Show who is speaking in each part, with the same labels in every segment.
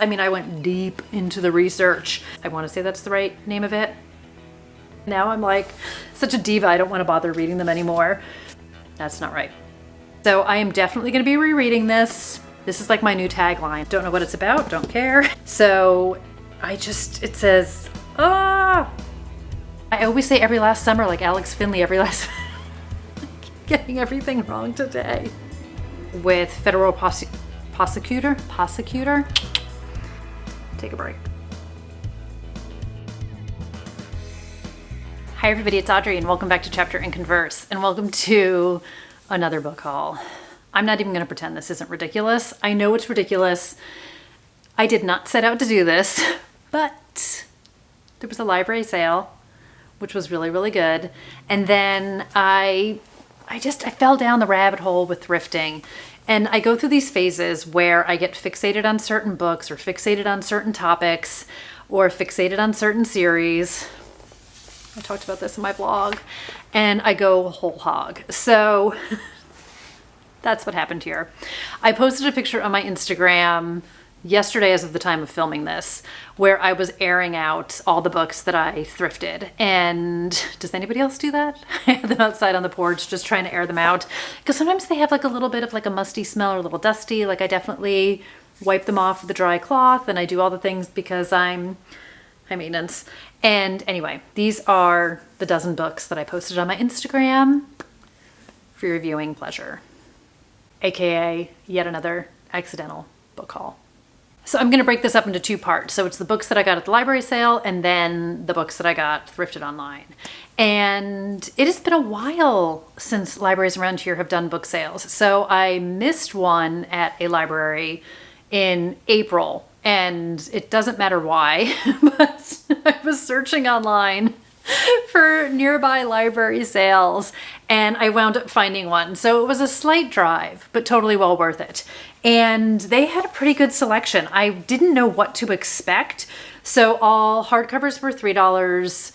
Speaker 1: I mean, I went deep into the research. I want to say that's the right name of it. Now I'm like such a diva, I don't want to bother reading them anymore. That's not right. So I am definitely going to be rereading this. This is like my new tagline. Don't know what it's about, don't care. So it says, I always say every last summer, like Alex Finley, every last, getting everything wrong today. With federal prosecutor? Take a break. Hi everybody, it's Audrey and welcome back to Chapter and Converse and welcome to another book haul. I'm not even going to pretend this isn't ridiculous. I know it's ridiculous. I did not set out to do this, but there was a library sale, which was really, really good. And then I fell down the rabbit hole with thrifting. And I go through these phases where I get fixated on certain books or fixated on certain topics or fixated on certain series. I talked about this in my blog and I go whole hog. So that's what happened here. I posted a picture on my Instagram yesterday as of the time of filming this, where I was airing out all the books that I thrifted. And does anybody else do that? I had them outside on the porch just trying to air them out. Because sometimes they have like a little bit of like a musty smell or a little dusty. Like I definitely wipe them off with a dry cloth and I do all the things because I'm high maintenance. And anyway, these are the dozen books that I posted on my Instagram for your viewing pleasure. AKA yet another accidental book haul. So I'm going to break this up into two parts. So it's the books that I got at the library sale and then the books that I got thrifted online. And it has been a while since libraries around here have done book sales. So I missed one at a library in April and it doesn't matter why, but I was searching online for nearby library sales and I wound up finding one. So it was a slight drive, but totally well worth it. And they had a pretty good selection. I didn't know what to expect. So all hardcovers were $3,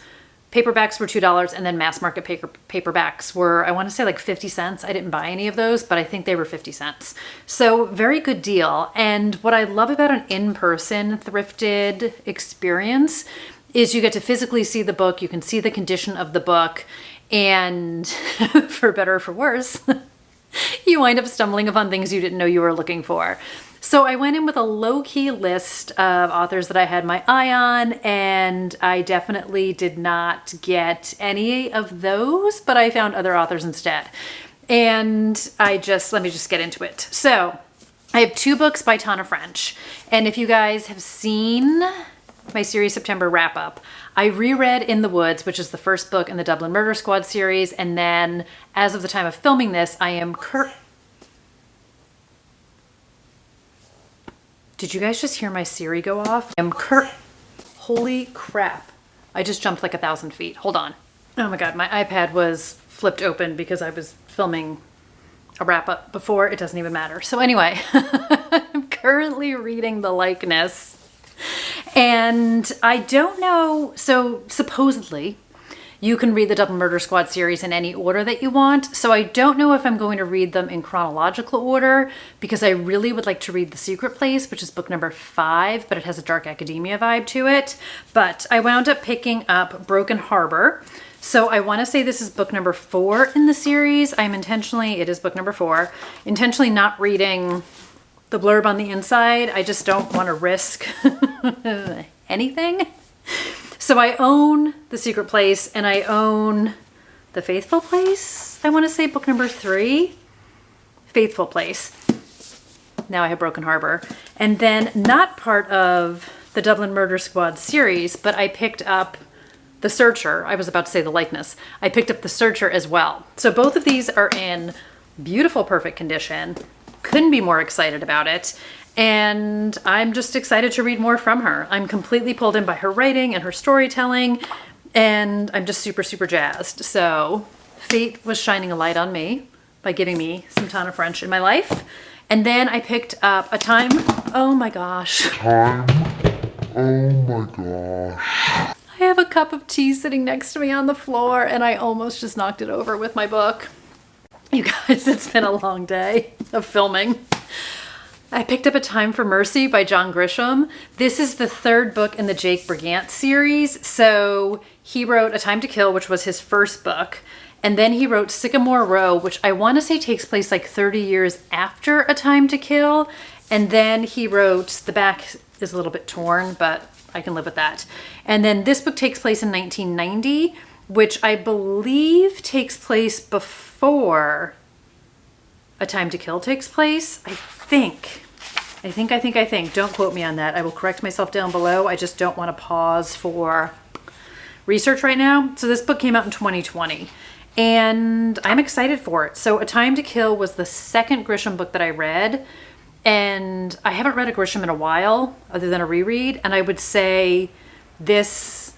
Speaker 1: paperbacks were $2, and then mass market paperbacks were, I want to say like 50 cents. I didn't buy any of those, but I think they were 50 cents. So very good deal. And what I love about an in-person thrifted experience is you get to physically see the book, you can see the condition of the book, and for better or for worse, you wind up stumbling upon things you didn't know you were looking for. So I went in with a low-key list of authors that I had my eye on, and I definitely did not get any of those, but I found other authors instead. And let me just get into it. So I have two books by Tana French, and if you guys have seen my series September wrap up, I reread In the Woods, which is the first book in the Dublin Murder Squad series, and then as of the time of filming this, I am Did you guys just hear my Siri go off? Holy crap. I just jumped like 1,000 feet. Hold on. Oh my God, my iPad was flipped open because I was filming a wrap up before. It doesn't even matter. So anyway, I'm currently reading The Likeness. And I don't know, so supposedly you can read the Dublin Murder Squad series in any order that you want. So I don't know if I'm going to read them in chronological order because I really would like to read The Secret Place, which is book number 5, but it has a dark academia vibe to it. But I wound up picking up Broken Harbor. So I want to say this is book number 4 in the series. It is book number 4, intentionally not reading the blurb on the inside. I just don't want to risk anything. So I own The Secret Place and I own The Faithful Place. I want to say book number 3, Faithful Place. Now I have Broken Harbor. And then not part of the Dublin Murder Squad series, but I picked up The Searcher. I was about to say The Likeness. I picked up The Searcher as well. So both of these are in beautiful, perfect condition. Couldn't be more excited about it. And I'm just excited to read more from her. I'm completely pulled in by her writing and her storytelling, and I'm just super, super jazzed. So fate was shining a light on me by giving me some Tana French in my life. And then I picked up oh my gosh. I have a cup of tea sitting next to me on the floor, and I almost just knocked it over with my book. You guys, it's been a long day of filming. I picked up A Time for Mercy by John Grisham. This is the third book in the Jake Brigant series. So he wrote A Time to Kill, which was his first book. And then he wrote Sycamore Row, which I want to say takes place like 30 years after A Time to Kill. And then he wrote, the back is a little bit torn, but I can live with that. And then this book takes place in 1990, which I believe takes place before A Time to Kill takes place. I think. Don't quote me on that. I will correct myself down below. I just don't want to pause for research right now. So this book came out in 2020 and I'm excited for it. So A Time to Kill was the second Grisham book that I read, and I haven't read a Grisham in a while other than a reread. And I would say this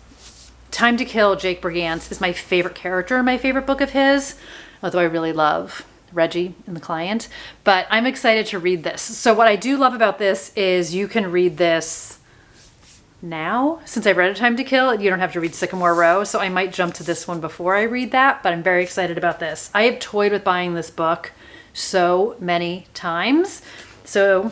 Speaker 1: Time to Kill, Jake Brigance, is my favorite character in my favorite book of his, although I really love Reggie and the client, but I'm excited to read this. So what I do love about this is you can read this now. Since I've read A Time to Kill, you don't have to read Sycamore Row, so I might jump to this one before I read that, but I'm very excited about this. I have toyed with buying this book so many times, so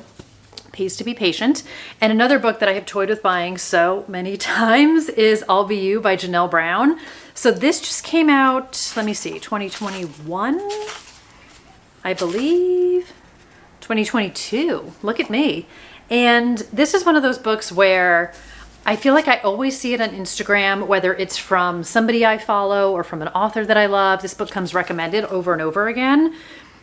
Speaker 1: pays to be patient. And another book that I have toyed with buying so many times is I'll Be You by Janelle Brown. So this just came out, let me see, 2021? I believe 2022. Look at me. And this is one of those books where I feel like I always see it on Instagram, whether it's from somebody I follow or from an author that I love. This book comes recommended over and over again.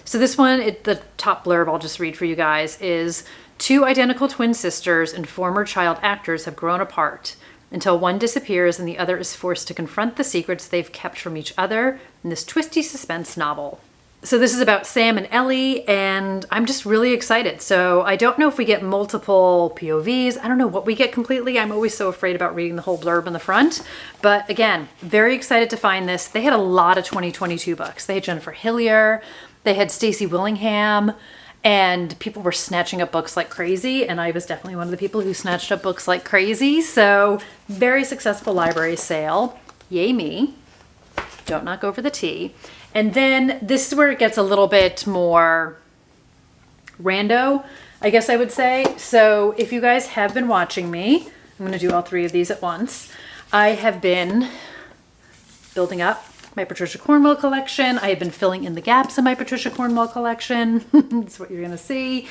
Speaker 1: So this one, the top blurb I'll just read for you guys is, two identical twin sisters and former child actors have grown apart until one disappears and the other is forced to confront the secrets they've kept from each other in this twisty suspense novel. So this is about Sam and Ellie, and I'm just really excited. So I don't know if we get multiple POVs. I don't know what we get completely. I'm always so afraid about reading the whole blurb in the front. But again, very excited to find this. They had a lot of 2022 books. They had Jennifer Hillier, they had Stacey Willingham, and people were snatching up books like crazy. And I was definitely one of the people who snatched up books like crazy. So very successful library sale. Yay me. Don't knock over the tea. And then this is where it gets a little bit more rando, I guess I would say. So if you guys have been watching me, I'm going to do all three of these at once. I have been building up my Patricia Cornwell collection. I have been filling in the gaps in my Patricia Cornwell collection. That's what you're going to see.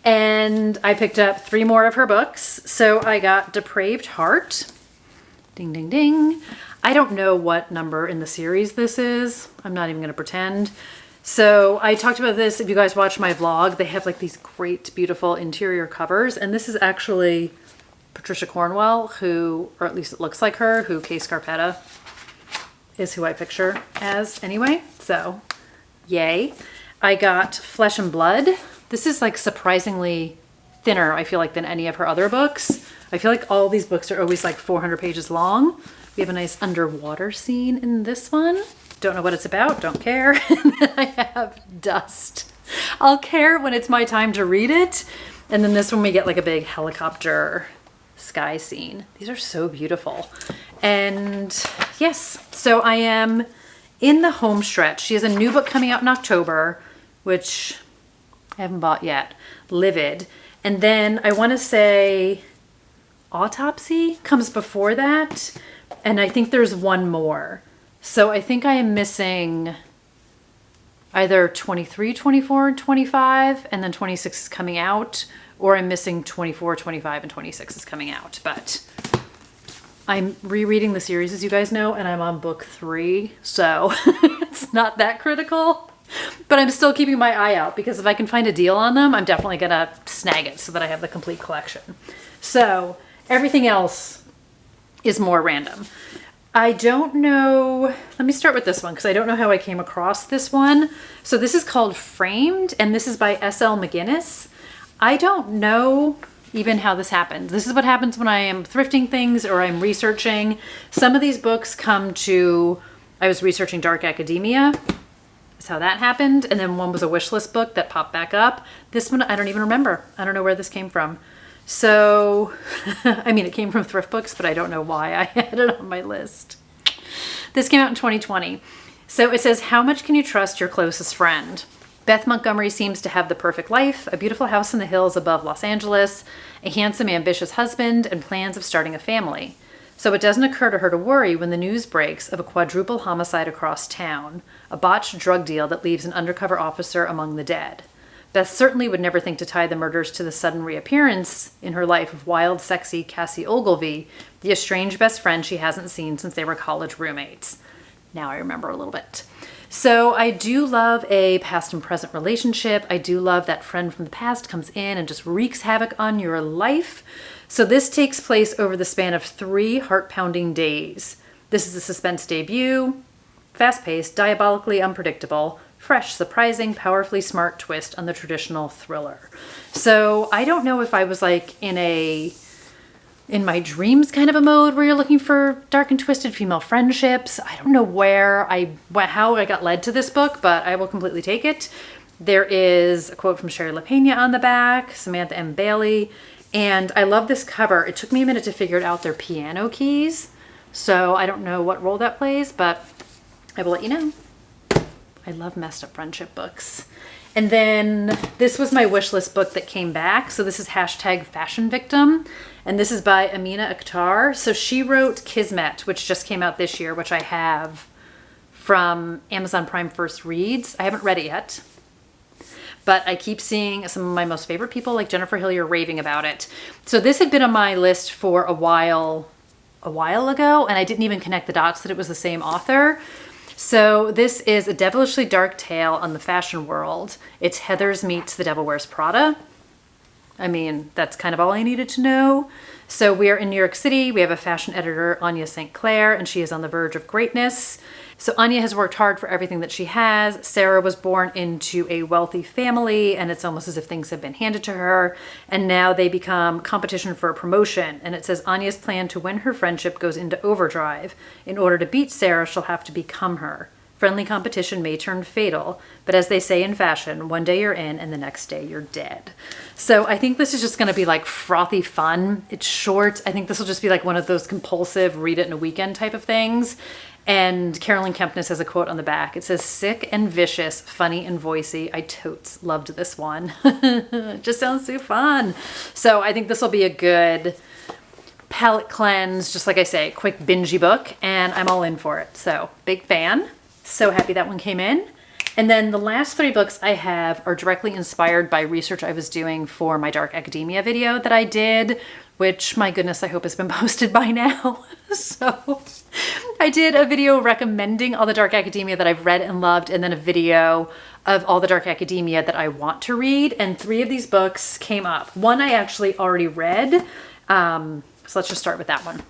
Speaker 1: And I picked up 3 more of her books. So I got Depraved Heart. Ding, ding, ding. I don't know what number in the series this is. I'm not even going to pretend. So I talked about this. If you guys watch my vlog, they have like these great, beautiful interior covers. And this is actually Patricia Cornwell, who, or at least it looks like her, who Kay Scarpetta is who I picture as anyway. So yay. I got Flesh and Blood. This is like surprisingly thinner, I feel like, than any of her other books. I feel like all these books are always like 400 pages long. We have a nice underwater scene in this one. Don't know what it's about, don't care. And then I have Dust. I'll care when it's my time to read it. And then this one we get like a big helicopter sky scene. These are so beautiful. And yes, so I am in the home stretch. She has a new book coming out in October, which I haven't bought yet, Livid. And then I want to say Autopsy comes before that. And I think there's one more. So I think I am missing either 23, 24, and 25, and then 26 is coming out, or I'm missing 24, 25, and 26 is coming out. But I'm rereading the series, as you guys know, and I'm on book 3, so it's not that critical. But I'm still keeping my eye out, because if I can find a deal on them, I'm definitely gonna snag it so that I have the complete collection. So everything else is more random. I don't know, let me start with this one because I don't know how I came across this one. So this is called Framed, and this is by S.L. McGinnis. I don't know even how this happened. This is what happens when I am thrifting things or I'm researching. Some of these books come to, I was researching dark academia. That's how that happened. And then one was a wish list book that popped back up. This one, I don't even remember. I don't know where this came from. So, I mean, it came from Thriftbooks, but I don't know why I had it on my list. This came out in 2020. So it says, how much can you trust your closest friend? Beth Montgomery seems to have the perfect life, a beautiful house in the hills above Los Angeles, a handsome, ambitious husband, and plans of starting a family. So it doesn't occur to her to worry when the news breaks of a quadruple homicide across town, a botched drug deal that leaves an undercover officer among the dead. Beth certainly would never think to tie the murders to the sudden reappearance in her life of wild, sexy Cassie Ogilvy, the estranged best friend she hasn't seen since they were college roommates. Now I remember a little bit. So I do love a past and present relationship. I do love that friend from the past comes in and just wreaks havoc on your life. So this takes place over the span of 3 heart-pounding days. This is a suspense debut, fast-paced, diabolically unpredictable, fresh, surprising, powerfully smart twist on the traditional thriller. So I don't know if I was like in my dreams kind of a mode where you're looking for dark and twisted female friendships. I don't know how I got led to this book, but I will completely take it. There is a quote from Sherry LaPena on the back, Samantha M. Bailey, and I love this cover. It took me a minute to figure it out. They're piano keys, so I don't know what role that plays, but I will let you know. I love messed up friendship books. And then this was my wish list book that came back. So this is #FashionVictim. And this is by Amina Akhtar. So she wrote Kismet, which just came out this year, which I have from Amazon Prime First Reads. I haven't read it yet, but I keep seeing some of my most favorite people like Jennifer Hillier raving about it. So this had been on my list for a while ago, and I didn't even connect the dots that it was the same author. So this is a devilishly dark tale on the fashion world. It's Heathers meets The Devil Wears Prada. I mean, that's kind of all I needed to know. So we are in New York City. We have a fashion editor, Anya St. Clair, and she is on the verge of greatness. So Anya has worked hard for everything that she has. Sarah was born into a wealthy family, and it's almost as if things have been handed to her. And now they become competition for a promotion. And it says Anya's plan to win her friendship goes into overdrive. In order to beat Sarah, she'll have to become her. Friendly competition may turn fatal, but as they say in fashion, one day you're in and the next day you're dead. So I think this is just going to be like frothy fun. It's short. I think this will just be like one of those compulsive read it in a weekend type of things. And Carolyn Kempness has a quote on the back. It says, sick and vicious, funny and voicey. I totes loved this one. It just sounds so fun. So I think this will be a good palate cleanse, just like I say, quick bingey book, and I'm all in for it. So big fan. So happy that one came in. And then the last 3 books I have are directly inspired by research I was doing for my Dark Academia video that I did, which, my goodness, I hope has been posted by now. So I did a video recommending all the Dark Academia that I've read and loved, and then a video of all the Dark Academia that I want to read. And 3 of these books came up. One I actually already read. So let's just start with that one.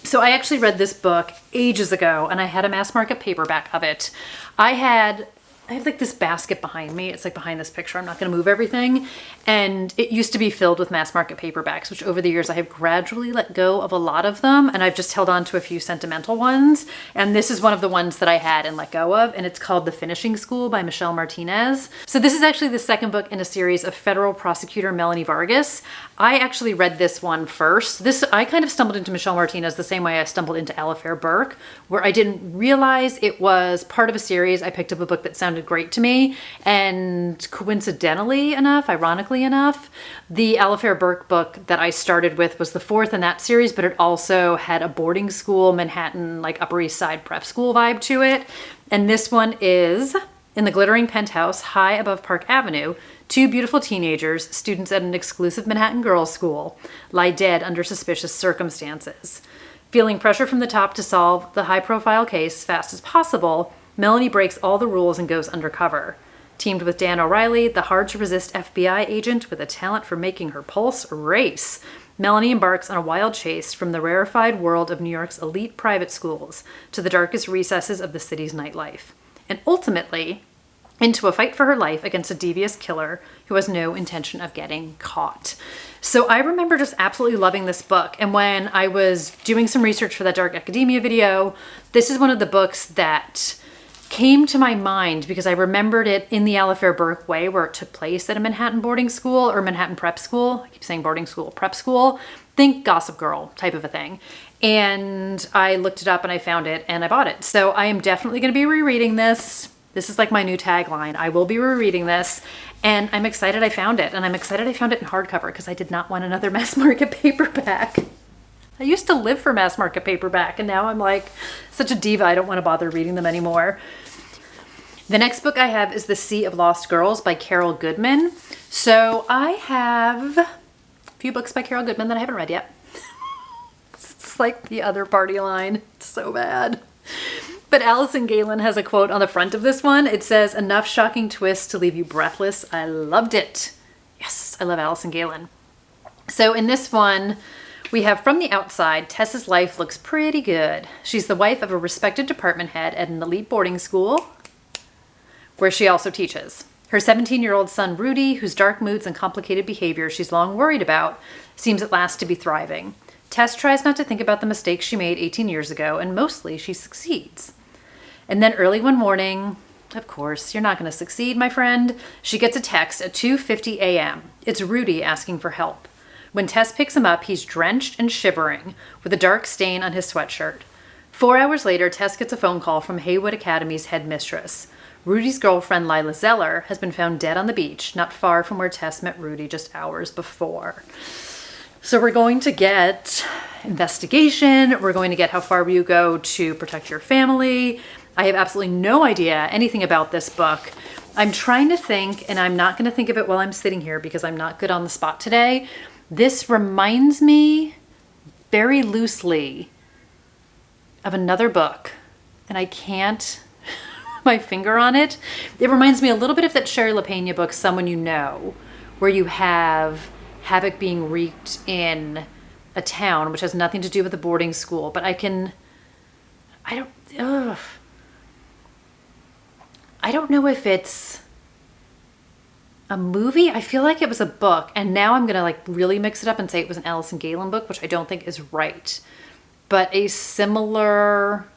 Speaker 1: So I actually read this book ages ago, and I had a mass market paperback of it. I have like this basket behind me. It's like behind this picture. I'm not going to move everything. And it used to be filled with mass market paperbacks, which over the years I have gradually let go of a lot of them. And I've just held on to a few sentimental ones. And this is one of the ones that I had and let go of. And it's called The Finishing School by Michelle Martinez. So this is actually the second book in a series of federal prosecutor Melanie Vargas. I actually read this one first. I kind of stumbled into Michelle Martinez the same way I stumbled into Alifair Burke, where I didn't realize it was part of a series. I picked up a book that sounded great to me, and coincidentally enough, ironically enough, the Alifair Burke book that I started with was the 4th in that series, but it also had a boarding school, Manhattan, like Upper East Side prep school vibe to it. And this one is in the glittering penthouse high above Park Avenue. 2 beautiful teenagers, students at an exclusive Manhattan girls' school, lie dead under suspicious circumstances. Feeling pressure from the top to solve the high-profile case as fast as possible, Melanie breaks all the rules and goes undercover. Teamed with Dan O'Reilly, the hard-to-resist FBI agent with a talent for making her pulse race, Melanie embarks on a wild chase from the rarefied world of New York's elite private schools to the darkest recesses of the city's nightlife, and ultimately into a fight for her life against a devious killer who has no intention of getting caught. So I remember just absolutely loving this book. And when I was doing some research for that Dark Academia video, this is one of the books that came to my mind because I remembered it in the Alifair Burke way, where it took place at a Manhattan boarding school or Manhattan prep school. I keep saying boarding school, prep school. Think Gossip Girl type of a thing. And I looked it up and I found it and I bought it. So I am definitely going to be rereading this. This is like my new tagline. I will be rereading this, and I'm excited I found it. And I'm excited I found it in hardcover because I did not want another mass market paperback. I used to live for mass market paperback, and now I'm like such a diva, I don't want to bother reading them anymore. The next book I have is The Sea of Lost Girls by Carol Goodman. So I have a few books by Carol Goodman that I haven't read yet. It's like the other party line. It's so bad. But Allison Galen has a quote on the front of this one. It says, "Enough shocking twists to leave you breathless. I loved it." Yes, I love Allison Galen. So in this one, we have from the outside, Tess's life looks pretty good. She's the wife of a respected department head at an elite boarding school where she also teaches. Her 17-year-old son, Rudy, whose dark moods and complicated behavior she's long worried about, seems at last to be thriving. Tess tries not to think about the mistakes she made 18 years ago, and mostly she succeeds. And then early one morning, of course, you're not going to succeed, my friend, she gets a text at 2:50 a.m. It's Rudy asking for help. When Tess picks him up, he's drenched and shivering with a dark stain on his sweatshirt. 4 hours later, Tess gets a phone call from Haywood Academy's headmistress. Rudy's girlfriend, Lila Zeller, has been found dead on the beach, not far from where Tess met Rudy just hours before. So we're going to get investigation. We're going to get how far you go to protect your family. I have absolutely no idea anything about this book. I'm trying to think, and I'm not going to think of it while I'm sitting here because I'm not good on the spot today. This reminds me very loosely of another book, and I can't put my finger on it. It reminds me a little bit of that Shari LaPena book, Someone You Know, where you have havoc being wreaked in a town, which has nothing to do with the boarding school. But I don't know if it's a movie. I feel like it was a book, and now I'm gonna like really mix it up and say it was an Allison Galen book, which I don't think is right. But a similar,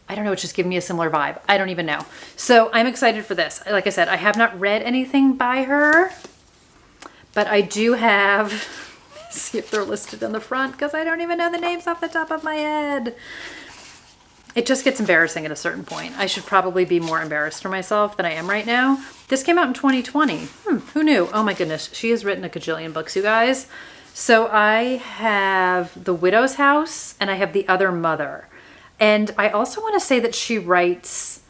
Speaker 1: I don't know, it's just giving me a similar vibe. I don't even know. So I'm excited for this. Like I said, I have not read anything by her, but I do have, let's see if they're listed on the front because I don't even know the names off the top of my head. It just gets embarrassing at a certain point. I should probably be more embarrassed for myself than I am right now. This came out in 2020. Who knew? Oh my goodness. She has written a gajillion books, you guys. So I have The Widow's House and I have The Other Mother. And I also want to say that she writes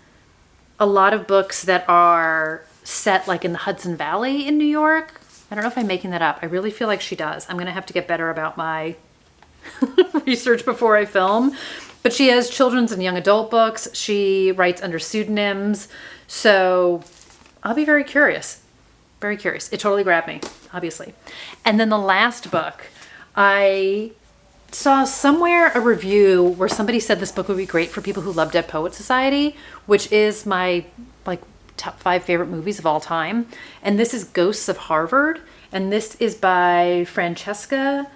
Speaker 1: a lot of books that are set like in the Hudson Valley in New York. I don't know if I'm making that up. I really feel like she does. I'm going to have to get better about my research before I film. But she has children's and young adult books. She writes under pseudonyms. So I'll be very curious. Very curious. It totally grabbed me, obviously. And then the last book, I saw somewhere a review where somebody said this book would be great for people who love Dead Poet Society, which is my like top 5 favorite movies of all time. And this is Ghosts of Harvard. And this is by Francesca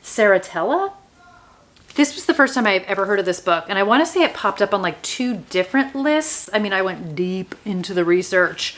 Speaker 1: Saratella. This was the first time I've ever heard of this book. And I want to say it popped up on like 2 different lists. I mean, I went deep into the research.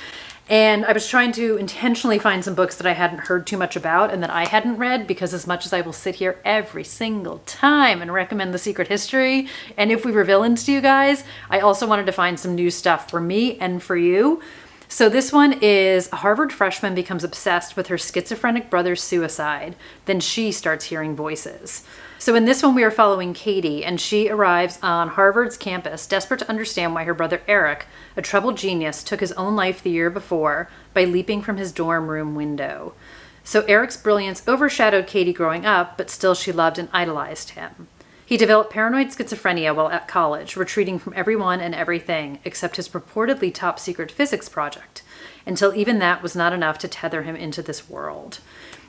Speaker 1: And I was trying to intentionally find some books that I hadn't heard too much about and that I hadn't read, because as much as I will sit here every single time and recommend The Secret History, and If We Were Villains to you guys, I also wanted to find some new stuff for me and for you. So this one is a Harvard freshman becomes obsessed with her schizophrenic brother's suicide. Then she starts hearing voices. So in this one, we are following Katie, and she arrives on Harvard's campus, desperate to understand why her brother Eric, a troubled genius, took his own life the year before by leaping from his dorm room window. So Eric's brilliance overshadowed Katie growing up, but still she loved and idolized him. He developed paranoid schizophrenia while at college, retreating from everyone and everything except his purportedly top-secret physics project, until even that was not enough to tether him into this world.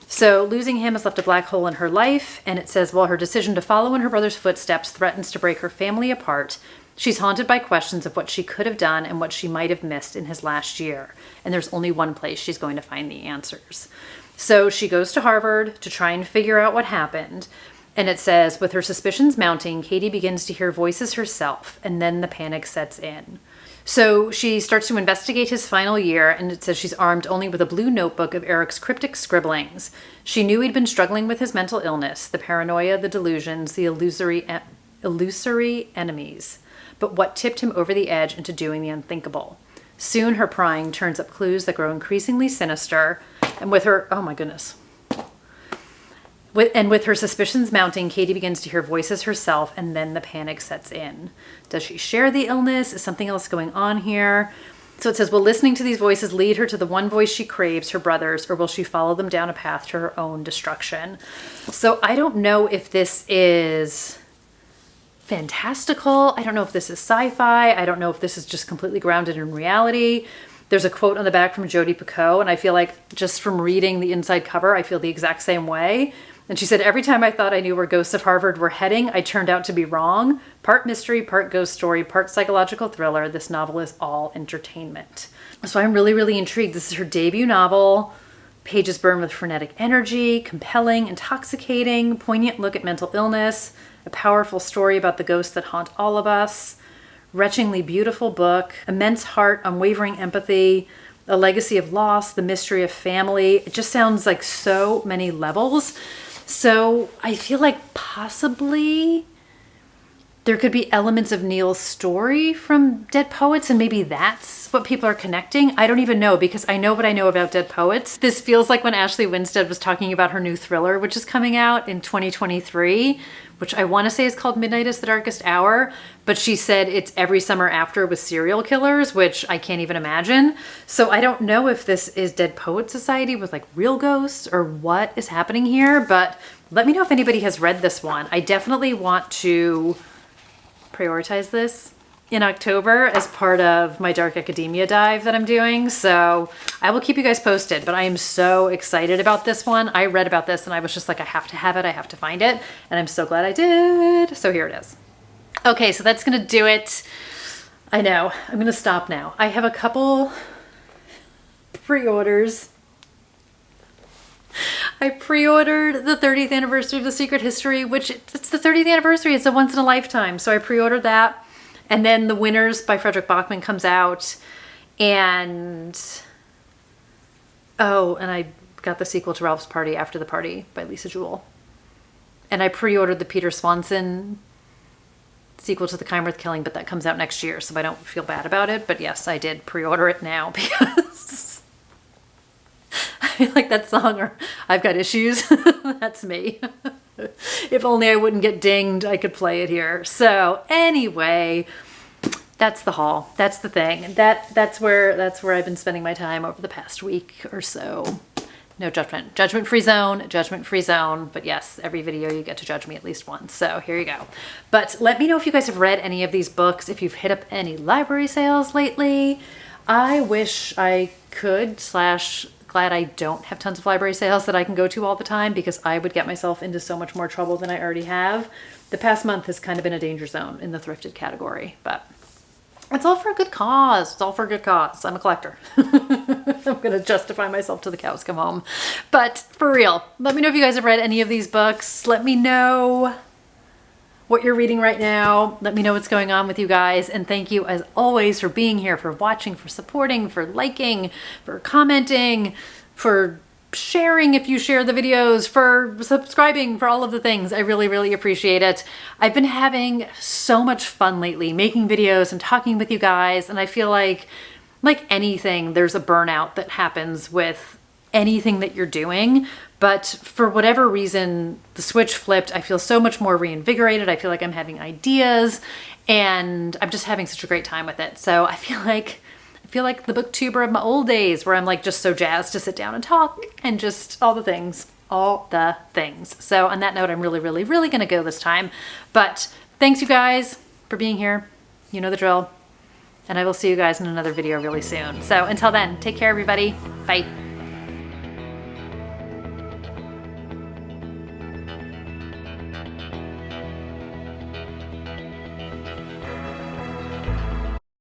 Speaker 1: So losing him has left a black hole in her life, and it says while her decision to follow in her brother's footsteps threatens to break her family apart, she's haunted by questions of what she could have done and what she might have missed in his last year. And there's only one place she's going to find the answers. So she goes to Harvard to try and figure out what happened. And it says, with her suspicions mounting, Katie begins to hear voices herself, and then the panic sets in. So she starts to investigate his final year, and it says she's armed only with a blue notebook of Eric's cryptic scribblings. She knew he'd been struggling with his mental illness, the paranoia, the delusions, the illusory enemies. But what tipped him over the edge into doing the unthinkable? Soon her prying turns up clues that grow increasingly sinister. And with her, oh my goodness. With her suspicions mounting, Katie begins to hear voices herself, and then the panic sets in. Does she share the illness? Is something else going on here? So it says, will listening to these voices lead her to the one voice she craves, her brother's, or will she follow them down a path to her own destruction? So I don't know if this is fantastical. I don't know if this is sci-fi. I don't know if this is just completely grounded in reality. There's a quote on the back from Jodi Picoult, and I feel like just from reading the inside cover, I feel the exact same way. And she said, every time I thought I knew where Ghosts of Harvard were heading, I turned out to be wrong. Part mystery, part ghost story, part psychological thriller. This novel is all entertainment. So I'm really, really intrigued. This is her debut novel. Pages burn with frenetic energy, compelling, intoxicating, poignant look at mental illness, a powerful story about the ghosts that haunt all of us, retchingly beautiful book, immense heart, unwavering empathy, a legacy of loss, the mystery of family. It just sounds like so many levels. So I feel like possibly there could be elements of Neil's story from Dead Poets, and maybe that's what people are connecting. I don't even know, because I know what I know about Dead Poets. This feels like when Ashley Winstead was talking about her new thriller, which is coming out in 2023, which I want to say is called Midnight is the Darkest Hour, but she said it's every summer after with serial killers, which I can't even imagine. So I don't know if this is Dead Poet Society with like real ghosts or what is happening here, but let me know if anybody has read this one. I definitely want to prioritize this in October as part of my Dark Academia dive that I'm doing. So I will keep you guys posted, but I am so excited about this one. I read about this and I was just like, I have to have it. I have to find it. And I'm so glad I did. So here it is. Okay, so that's going to do it. I know. I'm going to stop now. I have a couple pre-orders. I pre-ordered the 30th anniversary of The Secret History, which it's the 30th anniversary. It's a once in a lifetime. So I pre-ordered that. And then The Winners by Frederick Bachman comes out. And, oh, and I got the sequel to Ralph's Party, After the Party by Lisa Jewell. And I pre-ordered the Peter Swanson sequel to The Kymworth Killing, but that comes out next year, so I don't feel bad about it. But yes, I did pre-order it now because I feel like that song, or I've got issues. That's me. If only I wouldn't get dinged, I could play it here. So anyway, that's the haul. That's the thing. That's where I've been spending my time over the past week or so. No judgment. Judgment-free zone, judgment-free zone. But yes, every video you get to judge me at least once. So here you go. But let me know if you guys have read any of these books, if you've hit up any library sales lately. I wish I could / glad I don't have tons of library sales that I can go to all the time, because I would get myself into so much more trouble than I already have. The past month has kind of been a danger zone in the thrifted category, but it's all for a good cause. It's all for a good cause. I'm a collector. I'm going to justify myself till the cows come home. But for real, let me know if you guys have read any of these books. Let me know what you're reading right now. Let me know what's going on with you guys. And thank you as always for being here, for watching, for supporting, for liking, for commenting, for sharing if you share the videos, for subscribing, for all of the things. I really, really appreciate it. I've been having so much fun lately making videos and talking with you guys. And I feel like anything, there's a burnout that happens with anything that you're doing. But for whatever reason, the switch flipped. I feel so much more reinvigorated. I feel like I'm having ideas and I'm just having such a great time with it. So I feel like the booktuber of my old days, where I'm like just so jazzed to sit down and talk and just all the things. So on that note, I'm really, really, really going to go this time. But thanks you guys for being here. You know the drill. And I will see you guys in another video really soon. So until then, take care everybody. Bye.